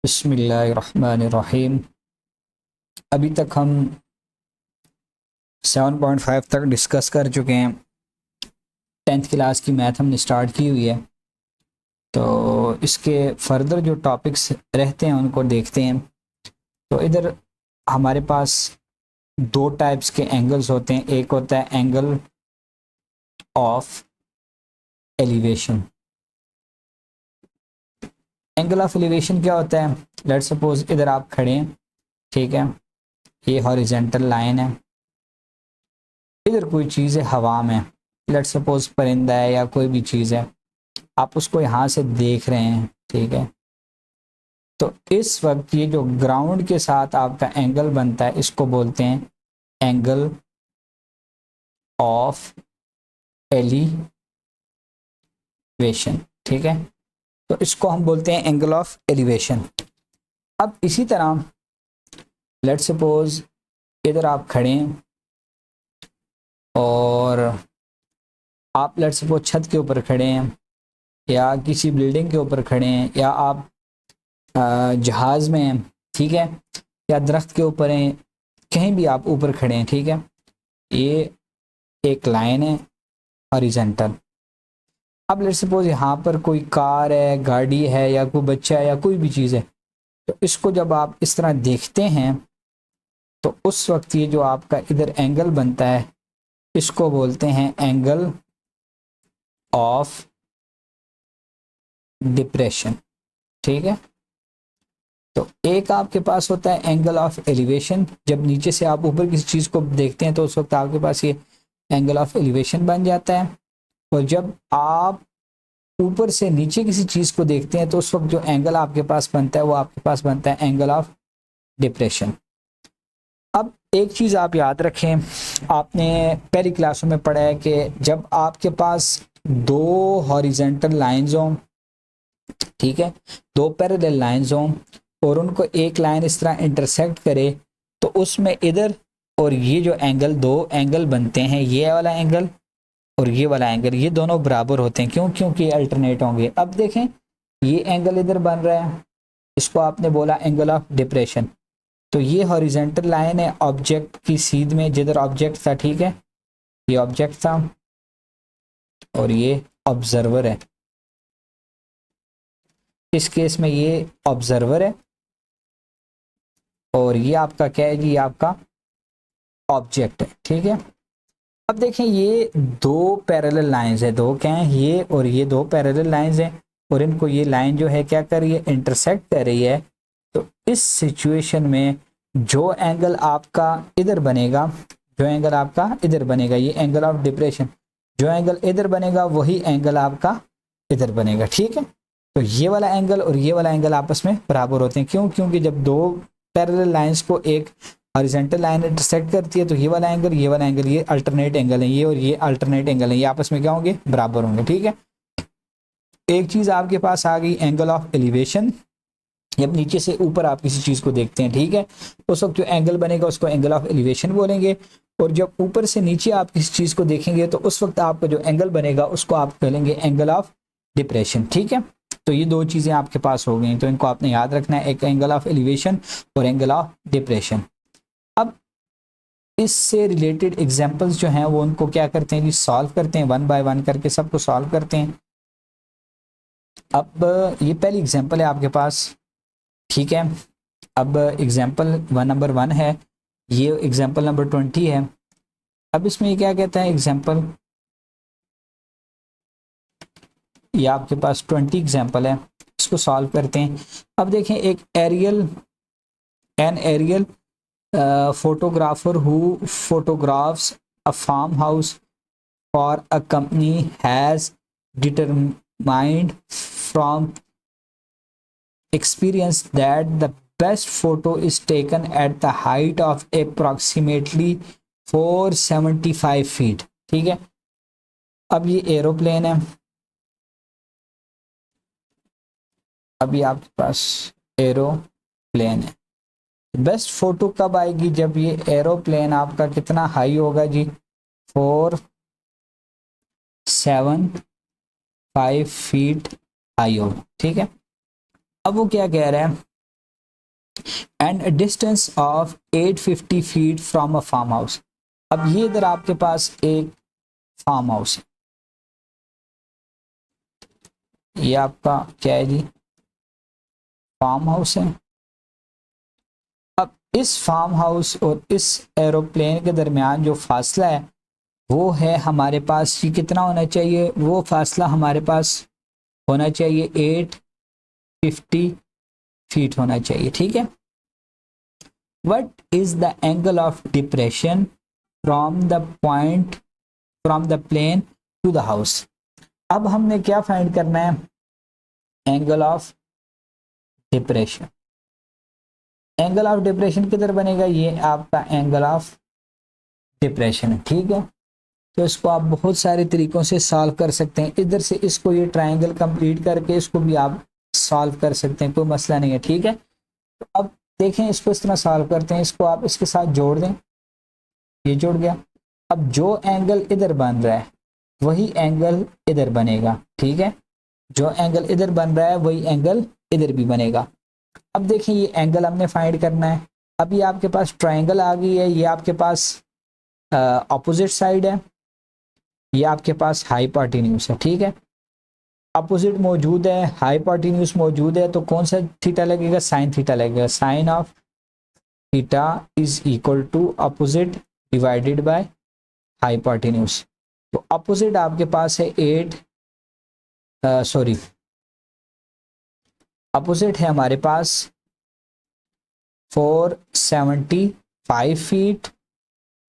बिस्मिल्लाहिर्रहमानिर्रहीम। अभी तक हम 7.5 तक डिस्कस कर चुके हैं। 10th क्लास की मैथ हमने स्टार्ट की हुई है, तो इसके फर्दर जो टॉपिक्स रहते हैं उनको देखते हैं। तो इधर हमारे पास दो टाइप्स के एंगल्स होते हैं। एक होता है angle of elevation. Angle of elevation क्या होता है? लेट्स सपोज इधर आप खड़े हैं, ठीक है, ये हॉरिजेंटल लाइन है, इधर कोई चीज़ है हवा में, लेट्स सपोज परिंदा है या कोई भी चीज़ है, आप उसको यहाँ से देख रहे हैं, ठीक है। तो इस वक्त ये जो ग्राउंड के साथ आपका एंगल बनता है इसको बोलते हैं एंगल ऑफ एलिवेशन, ठीक है। तो इसको हम बोलते हैं एंगल ऑफ एलिवेशन। अब इसी तरह लेट्स सपोज इधर आप खड़े हैं और आप लेट्स सपोज छत के ऊपर खड़े हैं या किसी बिल्डिंग के ऊपर खड़े हैं या आप जहाज में हैं, ठीक है, या दरख्त के ऊपर हैं, कहीं भी आप ऊपर खड़े हैं, ठीक है। ये एक लाइन है हॉरिजेंटल। अब लेट्स सपोज यहाँ पर कोई कार है, गाड़ी है या कोई बच्चा है या कोई भी चीज़ है, तो इसको जब आप इस तरह देखते हैं तो उस वक्त ये जो आपका इधर एंगल बनता है इसको बोलते हैं एंगल ऑफ डिप्रेशन, ठीक है। तो एक आपके पास होता है एंगल ऑफ एलिवेशन, जब नीचे से आप ऊपर किसी चीज़ को देखते हैं तो उस वक्त आपके पास ये एंगल ऑफ एलिवेशन बन जाता है। और जब आप ऊपर से नीचे किसी चीज़ को देखते हैं तो उस वक्त जो एंगल आपके पास बनता है वो आपके पास बनता है एंगल ऑफ डिप्रेशन। अब एक चीज़ आप याद रखें, आपने पहली क्लासों में पढ़ा है कि जब आपके पास दो हॉरिजेंटल लाइंस हों, ठीक है, दो पैरेलल लाइंस हों और उनको एक लाइन इस तरह इंटरसेक्ट करे तो उसमें इधर और ये जो एंगल, दो एंगल बनते हैं, ये वाला एंगल और ये वाला एंगल, ये दोनों बराबर होते हैं। क्यों? क्योंकि ये अल्टरनेट होंगे। अब देखें ये एंगल इधर बन रहा है, इसको आपने बोला एंगल ऑफ डिप्रेशन। तो ये हॉरिजेंटल लाइन है ऑब्जेक्ट की सीध में, जिधर ऑब्जेक्ट था, ठीक है, ये ऑब्जेक्ट था और ये ऑब्जर्वर है। इस केस में ये ऑब्जर्वर है और ये आपका क्या है जी, ये आपका ऑब्जेक्ट है, ठीक है। अब देखें ये दो पैरेलल लाइंस है, दो क्या हैं, ये और ये दो पैरेलल लाइंस हैं और इनको ये लाइन जो है क्या कर रही है, इंटरसेक्ट कर रही है। तो इस सिचुएशन में जो एंगल आपका इधर बनेगा, जो एंगल आपका इधर बनेगा, ये एंगल ऑफ डिप्रेशन, जो एंगल इधर बनेगा वही एंगल आपका इधर बनेगा, ठीक है। तो ये वाला एंगल और ये वाला एंगल आपस में बराबर होते हैं। क्यों? क्योंकि जब दो पैरेलल लाइंस को एक हॉरिजॉन्टल लाइन इंटरसेक्ट करती है तो ये वाला एंगल, ये वाला एंगल, ये अल्टरनेट एंगल है, ये और ये अल्टरनेट एंगल है, ये आपस में क्या होंगे, बराबर होंगे, ठीक है। एक चीज आपके पास आ गई एंगल ऑफ एलिवेशन। जब नीचे से ऊपर आप किसी चीज को देखते हैं, ठीक है, उस वक्त जो एंगल बनेगा उसको एंगल ऑफ एलिवेशन बोलेंगे। और जब ऊपर से नीचे आप किसी चीज को देखेंगे तो उस वक्त आपका जो एंगल बनेगा उसको आप कहेंगे एंगल ऑफ डिप्रेशन, ठीक है। तो ये दो चीजें आपके पास हो गई, तो इनको आपने याद रखना है, एक एंगल ऑफ एलिवेशन और एंगल ऑफ डिप्रेशन। अब इससे रिलेटेड एग्जांपल्स जो हैं वो उनको क्या करते हैं जी, सॉल्व करते हैं, वन बाय वन करके सबको सॉल्व करते हैं। अब ये पहली एग्जांपल है आपके पास, ठीक है। अब एग्जांपल नंबर 1 है, ये एग्जांपल नंबर 20 है। अब इसमें ये क्या कहता है एग्जांपल, ये आपके पास 20 एग्जांपल है, इसको सॉल्व करते हैं। अब देखें एक an aerial photographer who photographs a farmhouse for a company has determined from experience that the best photo is taken at the height of approximately 475 feet, ठीक है। अब ये एरोप्लेन है, अभी आपके पास एरोप्लेन है। बेस्ट फोटो कब आएगी? जब ये एरोप्लेन आपका कितना हाई होगा जी, 475 फीट हाई होगा, ठीक है। अब वो क्या कह रहा है and distance of 850 feet from a farm house. अब ये इधर आपके पास एक फार्म हाउस है, ये आपका क्या है जी, फार्म हाउस है। अब इस फार्म हाउस और इस एरोप्लेन के दरमियान जो फासला है वो है हमारे पास, ये कितना होना चाहिए, वो फासला हमारे पास होना चाहिए 850 फीट होना चाहिए, ठीक है। What is the angle of depression from the point from the plane to the house. अब हमने क्या फाइंड करना है, angle of depression. Angle of depression किधर बनेगा, ये आपका एंगल ऑफ डिप्रेशन है, ठीक है। तो इसको आप बहुत सारे तरीकों से सॉल्व कर सकते हैं, इधर से इसको ये ट्रायंगल कंप्लीट करके इसको भी आप सॉल्व कर सकते हैं, कोई मसला नहीं है, ठीक है। तो अब देखें इसको इस तरह सॉल्व करते हैं, इसको आप इसके साथ जोड़ दें, ये जुड़ गया। अब जो एंगल इधर बन रहा है वही एंगल इधर बनेगा, ठीक है। जो एंगल इधर बन रहा है वही एंगल इधर भी बनेगा। अब देखें ये एंगल हमने फाइंड करना है। अब ये आपके पास ट्रायंगल आ गई है, ये आपके पास ऑपोजिट साइड है, ये आपके पास हाइपोटेन्यूज है, ठीक है। अपोजिट मौजूद है, हाइपोटेन्यूज मौजूद है, तो कौन सा थीटा लगेगा, साइन थीटा लगेगा। Sine of theta is equal to opposite divided by hypotenuse. तो अपोजिट आपके पास है अपोजिट है हमारे पास 475 फीट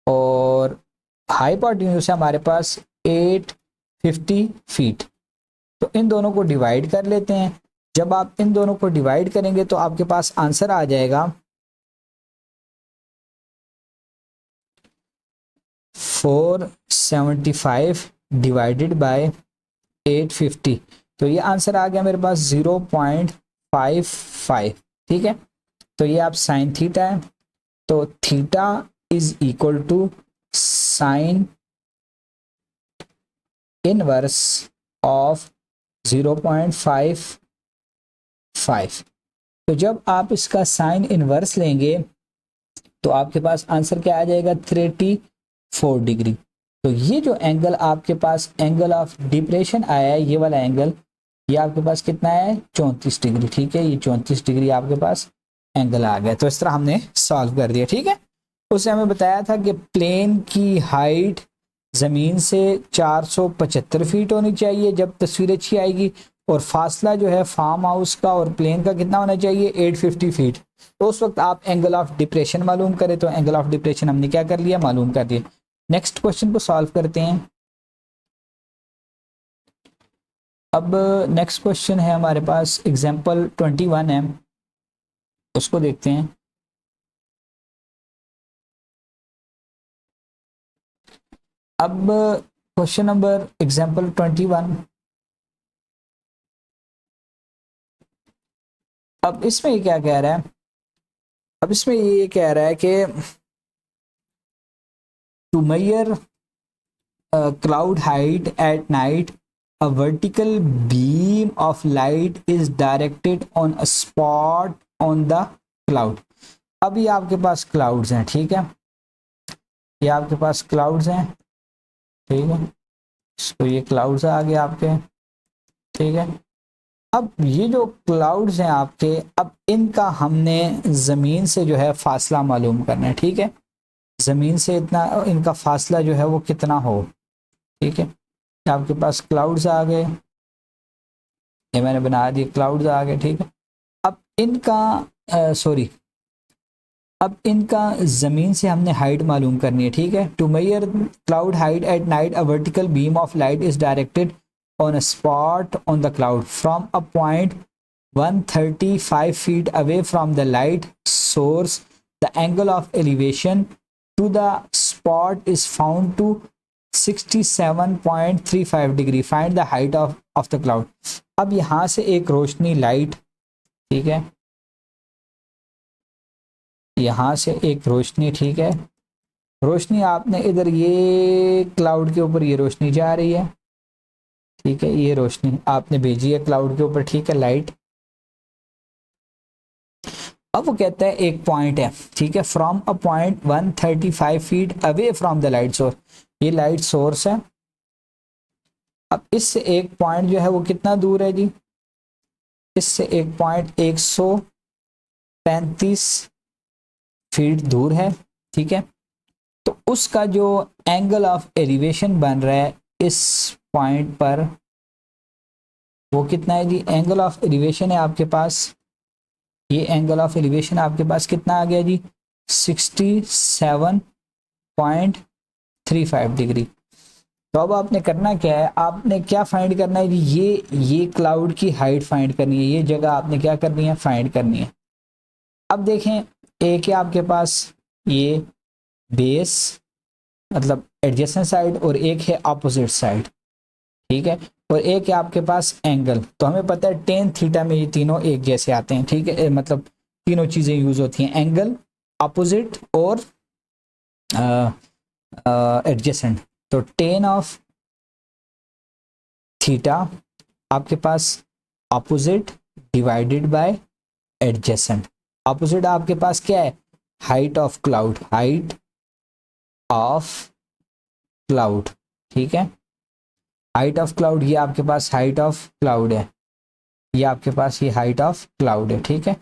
और हाइपोटेन्यूज है हमारे पास 850 फीट। तो इन दोनों को डिवाइड कर लेते हैं। जब आप इन दोनों को डिवाइड करेंगे तो आपके पास आंसर आ जाएगा 475 डिवाइडेड बाय 850। तो ये आंसर आ गया मेरे पास 0.55, ठीक है। तो ये आप साइन थीटा है, तो theta is equal to sine inverse of 0.55। तो जब आप इसका साइन इनवर्स लेंगे तो आपके पास आंसर क्या आ जाएगा, 34 डिग्री। तो ये जो एंगल आपके पास एंगल ऑफ डिप्रेशन आया है, ये वाला एंगल, ये आपके पास कितना है, 34 डिग्री, ठीक है। ये 34 डिग्री आपके पास एंगल आ गया। तो इस तरह हमने सॉल्व कर दिया, ठीक है। उससे हमें बताया था कि प्लेन की हाइट ज़मीन से 475 फीट होनी चाहिए जब तस्वीर अच्छी आएगी, और फासला जो है फार्म हाउस का और प्लेन का कितना होना चाहिए, 850 फीट। तो उस वक्त आप एंगल ऑफ डिप्रेशन मालूम करें, तो एंगल ऑफ डिप्रेशन हमने क्या कर लिया, मालूम कर दिया। नेक्स्ट क्वेश्चन को सॉल्व करते हैं। अब नेक्स्ट क्वेश्चन है हमारे पास एग्जाम्पल 21 है, उसको देखते हैं। अब क्वेश्चन नंबर एग्जाम्पल 21, अब इसमें ये क्या कह रहा है, अब इसमें ये कह रहा है कि to measure cloud height at night a vertical beam of light is directed on a spot on the cloud। अब ये आपके पास क्लाउड्स हैं, ठीक है, ये आपके पास क्लाउड्स हैं, ठीक है। तो ये क्लाउड्स आ गए आपके, ठीक है। अब ये जो क्लाउड्स हैं आपके, अब इनका हमने ज़मीन से जो है फासला मालूम करना है, ठीक है। ज़मीन से इतना इनका फासला जो है वो कितना हो, ठीक है। आपके पास क्लाउड्स आ गए, ये मैंने बना दिए, क्लाउड्स आ गए, ठीक है। अब इनका अब इनका ज़मीन से हमने हाइट मालूम करनी है, ठीक है। To measure cloud height at night a vertical beam of light is directed on a spot on the cloud from a point 135 feet away from the light source. The angle of elevation to the spot is found to 67.35 degree. Find the height of the cloud. अब यहां से एक रोशनी light, ठीक है, यहां से एक रोशनी, ठीक है, रोशनी आपने इधर ये क्लाउड के ऊपर ये रोशनी जा रही है, ठीक है, ये रोशनी आपने भेजी है क्लाउड के ऊपर, ठीक है, लाइट। अब वो कहता है एक पॉइंट है, ठीक है, from a point 135 feet away from the light source, ये लाइट सोर्स है। अब इससे एक पॉइंट जो है वो कितना दूर है जी, इससे एक पॉइंट 135 फीट दूर है, ठीक है। तो उसका जो एंगल ऑफ एलिवेशन बन रहा है इस पॉइंट पर वो कितना है जी, एंगल ऑफ एलिवेशन है आपके पास, ये एंगल ऑफ एलिवेशन आपके पास कितना आ गया जी, 67.35 डिग्री। तो अब आपने करना क्या है, आपने क्या फाइंड करना है जी, ये क्लाउड की हाइट फाइंड करनी है, ये जगह आपने क्या करनी है, फाइंड करनी है। अब देखें एक है आपके पास ये बेस मतलब एडजेसेंट साइड और एक है अपोजिट साइड, ठीक है, और एक है आपके पास एंगल। तो हमें पता है टेन थीटा में ये तीनों एक जैसे आते हैं, ठीक है, मतलब तीनों चीजें यूज होती हैं, एंगल, अपोजिट और एडजेसेंट। तो टेन ऑफ थीटा आपके पास opposite divided by adjacent. Opposite आपके पास क्या है, height of cloud, height of cloud, ठीक है, हाइट ऑफ क्लाउड, ये आपके पास हाइट ऑफ क्लाउड है, ये आपके पास ये हाइट ऑफ क्लाउड है, ठीक है,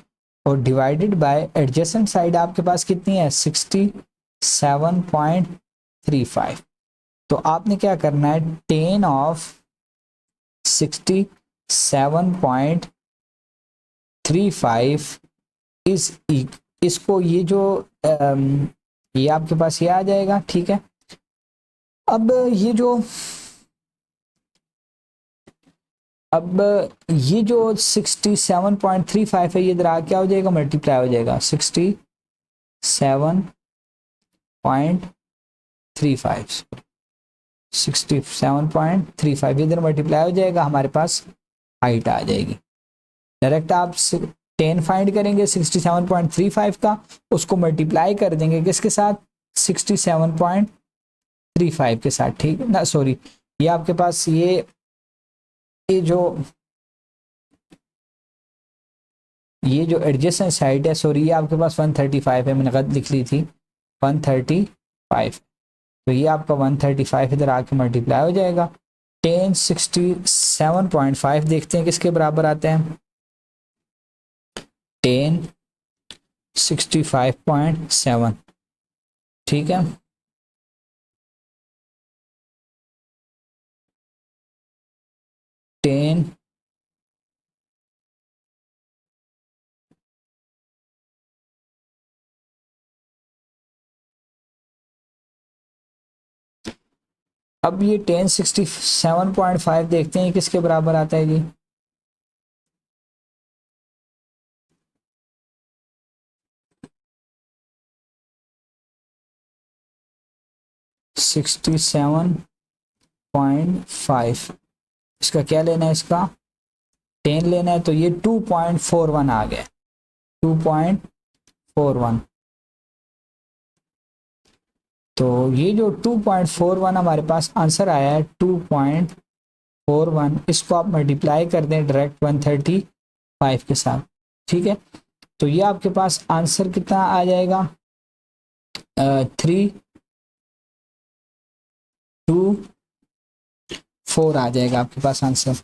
और डिवाइडेड बाय एडजेसेंट साइड आपके पास कितनी है, 67.35। तो आपने क्या करना है, टेन ऑफ 67.35 इस इसको ये जो ये आपके पास ये आ जाएगा, ठीक है। अब ये जो अब ये जो 67.35 है ये इधर आ क्या हो जाएगा, मल्टीप्लाई हो जाएगा 67.35, 67.35 इधर मल्टीप्लाई हो जाएगा, हमारे पास हाइट आ जाएगी। डायरेक्ट आप 10 फाइंड करेंगे 67.35 का, उसको मल्टीप्लाई कर देंगे किसके साथ, 67.35 के साथ, ठीक है ना, सॉरी ये आपके पास ये जो एडजेसेंट साइड है, सॉरी ये आपके पास 135 है, मैंने गलत लिख ली थी 135, तो ये आपका 135 इधर आके मल्टीप्लाई हो जाएगा। 1067.5 देखते हैं किसके बराबर आते हैं, 1065.7, ठीक है। टेन अब ये 1067.5 देखते हैं किसके बराबर आता है जी, 67.5, इसका क्या लेना है, इसका 10 लेना है, तो ये 2.41 आ गया, 2.41। तो ये जो 2.41 हमारे पास आंसर आया है 2.41, इसको आप मल्टीप्लाई कर दें डायरेक्ट 135 के साथ, ठीक है। तो ये आपके पास आंसर कितना आ जाएगा, 324 आ जाएगा आपके पास आंसर,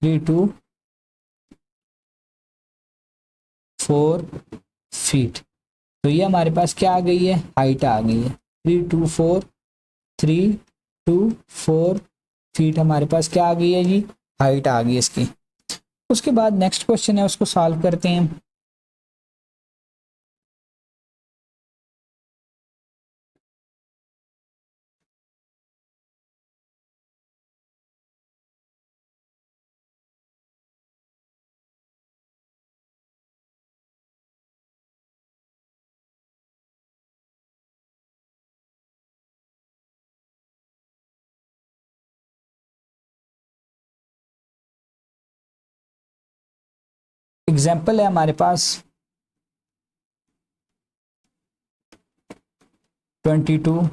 324 फीट। तो ये हमारे पास क्या आ गई है, हाइट आ गई है, 324 फीट हमारे पास क्या आ गई है जी, हाइट आ गई इसकी। उसके बाद नेक्स्ट क्वेश्चन है उसको सॉल्व करते हैं। एग्जाम्पल है हमारे पास 22,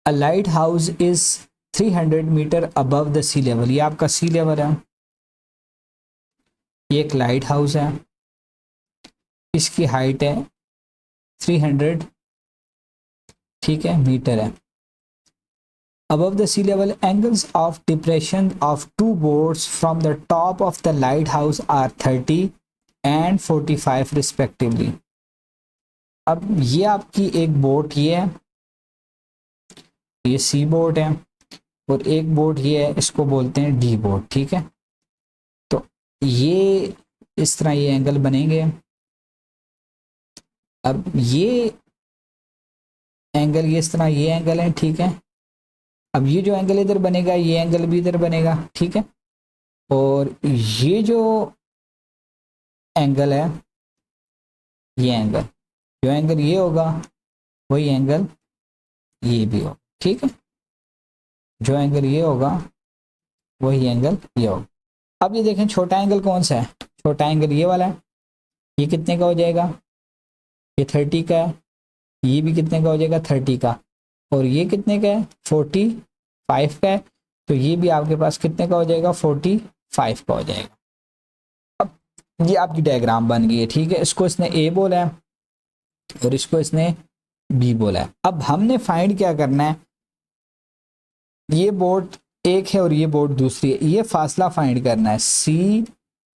a light house is 300 metre above the sea level, ये आपका सी लेवल है। ये एक लाइट हाउस है, इसकी हाइट है 300, ठीक है, मीटर है। Above the sea level, angles of depression of two boats from the top of the lighthouse are 30 and 45 respectively. अब ये आपकी एक बोट ये सी बोट है, और एक बोट ये है, इसको बोलते हैं डी बोट, ठीक है। तो ये इस तरह ये एंगल बनेंगे। अब ये एंगल ये इस तरह ये एंगल है, ठीक है। अब ये जो एंगल इधर बनेगा, ये एंगल भी इधर बनेगा, ठीक है। और ये जो एंगल है, ये एंगल, जो एंगल ये होगा वही एंगल ये भी होगा, ठीक है। जो एंगल ये होगा वही एंगल ये होगा। अब ये देखें छोटा एंगल कौन सा है, छोटा एंगल ये वाला है। ये कितने का हो जाएगा, ये 30 का है। ये भी कितने का हो जाएगा, 30 का। और ये कितने का है, 45 का है। तो ये भी आपके पास कितने का हो जाएगा, 45 का हो जाएगा। अब ये आपकी डायग्राम बन गई है, ठीक है। इसको इसने ए बोला है और इसको इसने बी बोला है। अब हमने फाइंड क्या करना है, ये बोट एक है और ये बोट दूसरी है, ये फासला फाइंड करना है। C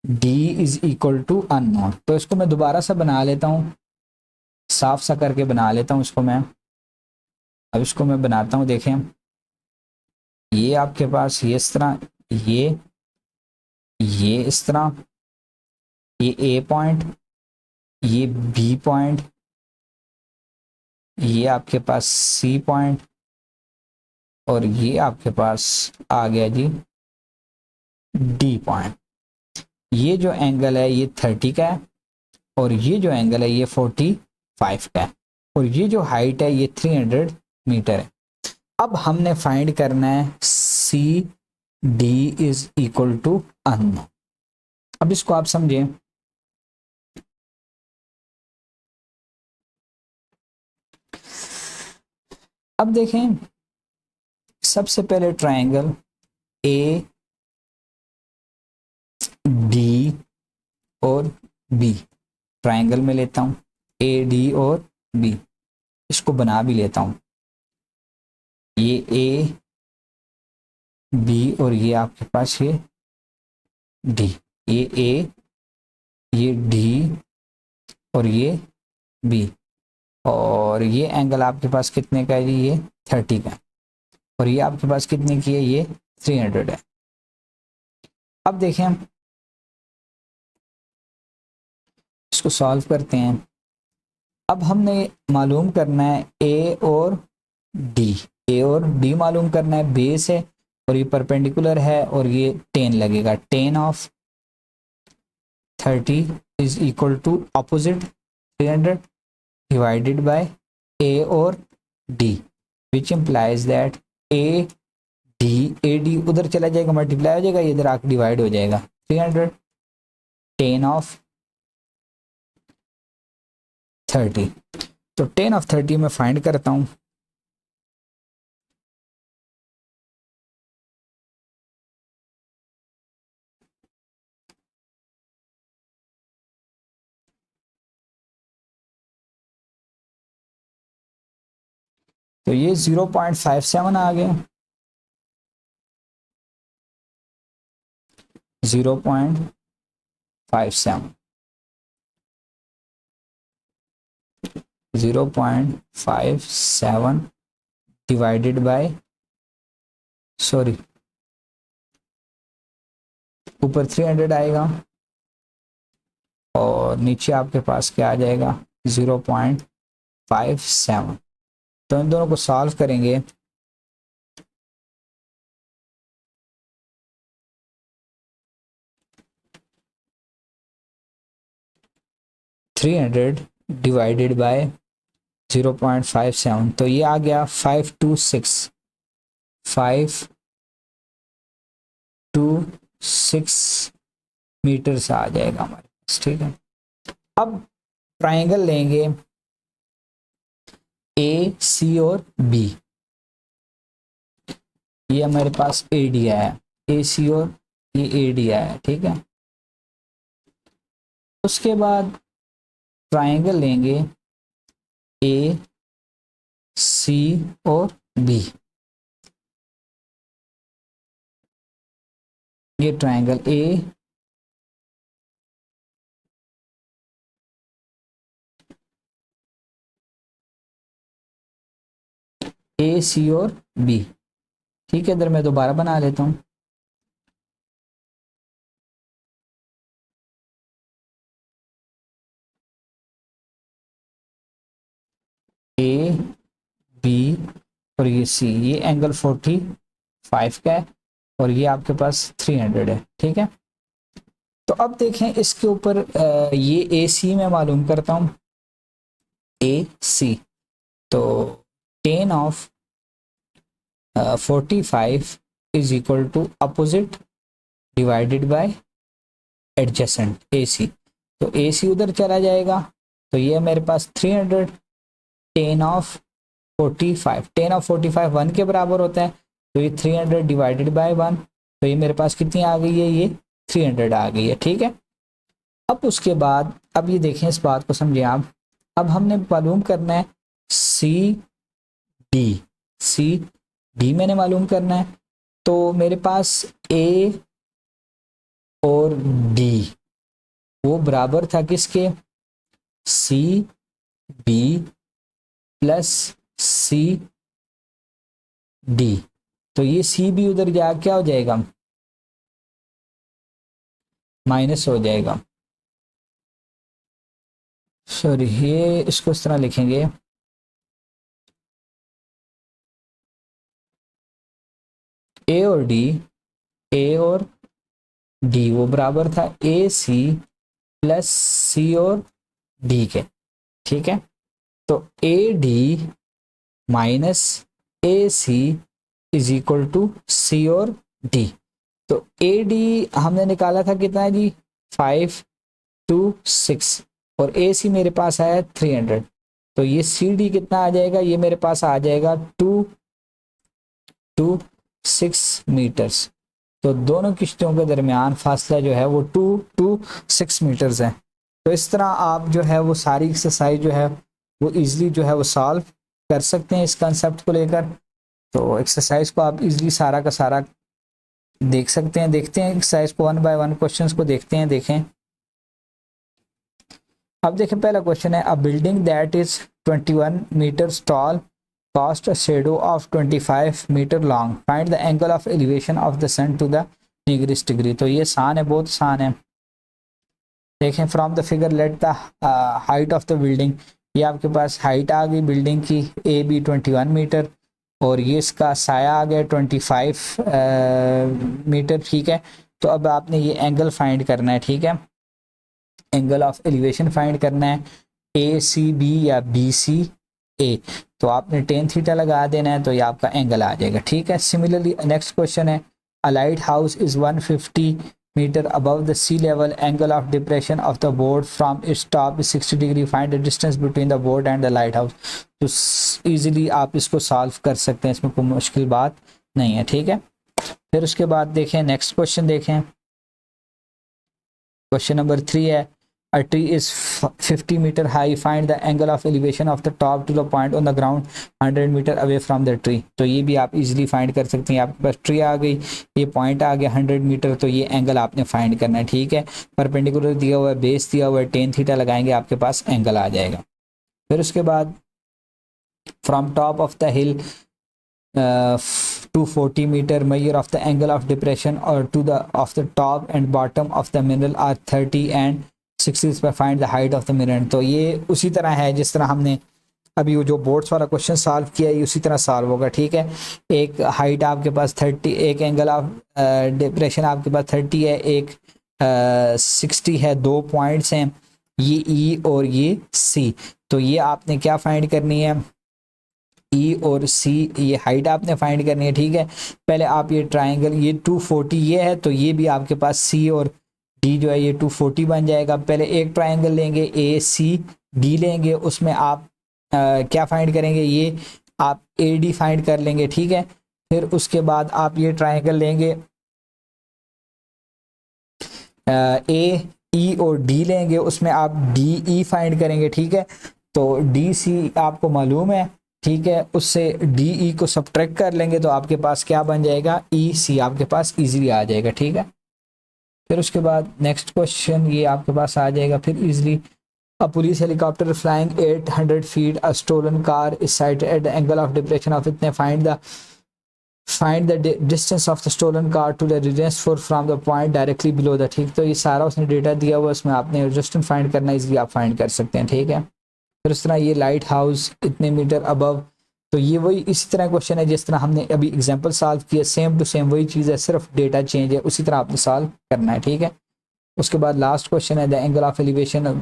D is equal to unknown. तो इसको मैं दोबारा से बना लेता हूँ, साफ सा करके बना लेता हूँ इसको मैं। अब इसको मैं बनाता हूँ, देखें ये आपके पास ये इस तरह, ये इस तरह, ये ए पॉइंट, ये बी पॉइंट, ये आपके पास सी पॉइंट, और ये आपके पास आ गया जी डी पॉइंट। ये जो एंगल है ये 30 का है, और ये जो एंगल है ये 45 का है, और ये जो हाइट है ये 300 मीटर है। अब हमने फाइंड करना है C D is equal to unknown. अब इसको आप समझें, अब देखें सबसे पहले ट्रायंगल ए डी और बी, ट्रायंगल में लेता हूं ए डी और बी, इसको बना भी लेता हूं। ये ए बी और ये आपके पास ये डी, ये ए, ये डी और ये बी, और ये एंगल आपके पास कितने का है जी, ये 30 का, और ये आपके पास कितने की है, ये 300 है। अब देखें हम इसको सॉल्व करते हैं। अब हमने मालूम करना है ए और डी, ए और डी मालूम करना है। बेस है और ये परपेंडिकुलर है और ये 10 लगेगा। 10 of 30 is equal to opposite 300 divided by A और D, which implies that A D उधर चला जाएगा, मल्टीप्लाई हो जाएगा, इधर आके डिवाइड हो जाएगा। 300 10 ऑफ 30, तो 10 ऑफ 30 में फाइंड करता हूं। तो ये 0.57 आ गया, 0.57, 0.57 डिवाइडेड बाय, सॉरी ऊपर 300 आएगा और नीचे आपके पास क्या आ जाएगा, 0.57। तो इन दोनों को सॉल्व करेंगे। (300) डिवाइडेड बाय 0.57, तो ये आ गया 526 मीटर से आ जाएगा हमारे पास, ठीक है। अब ट्रायंगल लेंगे ए सी और बी, ये हमारे पास ए डी आया है, ए सी और ये ए डी आया है, ठीक है। उसके बाद ट्राइंगल लेंगे ए सी और बी। ये ट्राइंगल ए सी और बी। ठीक है, इधर मैं दोबारा बना लेता हूँ। ए बी और ये सी, ये एंगल 45 का है और ये आपके पास 300 है। ठीक है, तो अब देखें इसके ऊपर ये ए सी मैं मालूम करता हूँ। ए सी, तो tan of 45 is equal to opposite divided by adjacent A C. तो ए सी उधर चला जाएगा, तो ये मेरे पास 300 tan ऑफ 45, tan ऑफ 45 1 के बराबर होता है, तो ये 300 डिवाइडेड बाय 1, तो ये मेरे पास कितनी आ गई है, ये 300 आ गई है। ठीक है, अब उसके बाद अब ये देखें, इस बात को समझें आप। अब हमने मालूम करना है सी डी मैंने मालूम करना है। तो मेरे पास ए और डी वो बराबर था किसके, C B plus C D. तो ये सी बी उधर जा क्या हो जाएगा, माइनस हो जाएगा। सॉरी, ये इसको इस तरह लिखेंगे, ए और डी वो बराबर था ए सी प्लस सी और डी के। ठीक है, तो A D minus A C is equal to C और डी। तो ए डी हमने निकाला था कितना है जी, 526 और ए सी मेरे पास आया 300। तो ये सी डी कितना आ जाएगा, ये मेरे पास आ जाएगा 226 मीटर्स। तो दोनों किश्तियों के दरमियान फासला जो है वो 226 मीटर्स है। तो इस तरह आप जो है वो सारी एक्सरसाइज जो है वो इजीली जो है वो सॉल्व कर सकते हैं इस कंसेप्ट को लेकर। तो एक्सरसाइज को आप इजीली सारा का सारा देख सकते हैं। देखते हैं एक्सरसाइज को, 1 बाय 1 क्वेश्चंस को देखते हैं। देखें, अब देखें पहला क्वेश्चन है, a building that is 21 metres tall cast a shadow of 25 metre long, find the angle of elevation of the sun to the nearest degree. तो ये आसान है, बहुत आसान है। देखें, from the figure let the height of the building, ये आपके पास हाइट आ गई बिल्डिंग की ए बी 21 मीटर और ये इसका साया आ गया 25 मीटर। ठीक है, तो अब आपने ये एंगल फाइंड करना है। ठीक है, एंगल ऑफ एलिवेशन फाइंड करना है, ए सी बी या बी सी ए। तो आपने टेन थीटा लगा देना है, तो ये आपका एंगल आ जाएगा। ठीक है, सिमिलरली नेक्स्ट क्वेश्चन है, a light house is 150 metre above the sea level, angle of depression of the board from its top 60 degree, find the distance between the board and the lighthouse. तो easily आप इसको solve कर सकते हैं, इसमें कोई मुश्किल बात नहीं है। ठीक है, फिर उसके बाद देखें नेक्स्ट क्वेश्चन, देखें क्वेश्चन नंबर 3 है, a tree is 50 meter high, find the angle of elevation of the top to the point on the ground 100 meter away from the tree। तो ये भी आप इजीली फाइंड कर सकते हैं। आपके पास ट्री आ गई, ये पॉइंट आ गया 100 मीटर, तो ये एंगल आपने फाइंड करना है। ठीक है, परपेंडिकुलर दिया हुआ है, बेस दिया हुआ है, टेन थीटा लगाएंगे, आपके पास एंगल आ जाएगा। फिर उसके बाद from top of the hill 240 metre, measure of the angle of depression or to the of the top and bottom of the mineral are 30 and 60 पर find the height of the mirror. तो ये उसी तरह है जिस तरह हमने अभी वो जो बोर्ड्स वाला क्वेश्चन सॉल्व किया है, उसी तरह सॉल्व होगा। ठीक है, एक हाइट आपके पास 30, एक एंगल ऑफ डिप्रेशन आपके पास 30 है, एक 60 है, 2 पॉइंट्स हैं, ये ई और ये सी। तो ये आपने क्या फाइंड करनी है, ई और सी, ये हाइट आपने फाइंड करनी है। ठीक है, पहले आप ये ट्राइंगल, ये 240 ये है, तो ये भी आपके पास सी और डी जो है ये 240 बन जाएगा। पहले एक ट्राइंगल लेंगे, ए सी डी लेंगे, उसमें आप क्या फाइंड करेंगे, ये आप ए डी फाइंड कर लेंगे। ठीक है, फिर उसके बाद आप ये ट्राइंगल लेंगे ए ई और डी लेंगे, उसमें आप डी ई फाइंड करेंगे, ठीक है। तो डी सी आपको मालूम है, ठीक है, उससे डी ई को सब्ट्रैक्ट कर लेंगे तो आपके पास क्या बन जाएगा, ई सी आपके पास इजीली आ जाएगा, ठीक है। फिर उसके बाद नेक्स्ट क्वेश्चन ये आपके पास आ जाएगा फिर easily. A police helicopter flying 800 feet, a stolen car is sighted at the angle of depression of इतने find the distance of the stolen car to the residence for from the point directly below the, ठीक। तो ये सारा उसने data दिया हुआ, उसमें आपने डिस्टेंस फाइंड करना है, इसलिए आप फाइंड कर सकते हैं, ठीक है। फिर इस तरह ये लाइट हाउस इतने मीटर अबव, तो ये वही इसी तरह क्वेश्चन है जिस तरह हमने अभी एग्जांपल सॉल्व किया, सेम टू सेम वही चीज़ है, सिर्फ डेटा चेंज है, उसी तरह आपने सॉल्व करना है, ठीक है। उसके बाद लास्ट क्वेश्चन है द एंगल ऑफ एलिवेशन,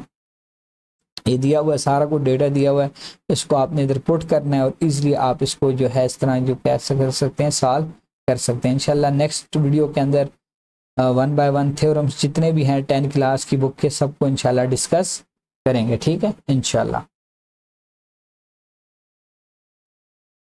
ये दिया हुआ है, सारा कुछ डेटा दिया हुआ है, इसको आपने इधर पुट करना है और इजीली आप इसको जो है इस तरह जो कैसे कर सकते हैं, सॉल्व कर सकते हैं। इंशाल्लाह नेक्स्ट वीडियो के अंदर 1 बाय 1 थ्योरम्स जितने भी हैं 10 क्लास की बुक के सबको इंशाल्लाह डिस्कस करेंगे, ठीक है इंशाल्लाह।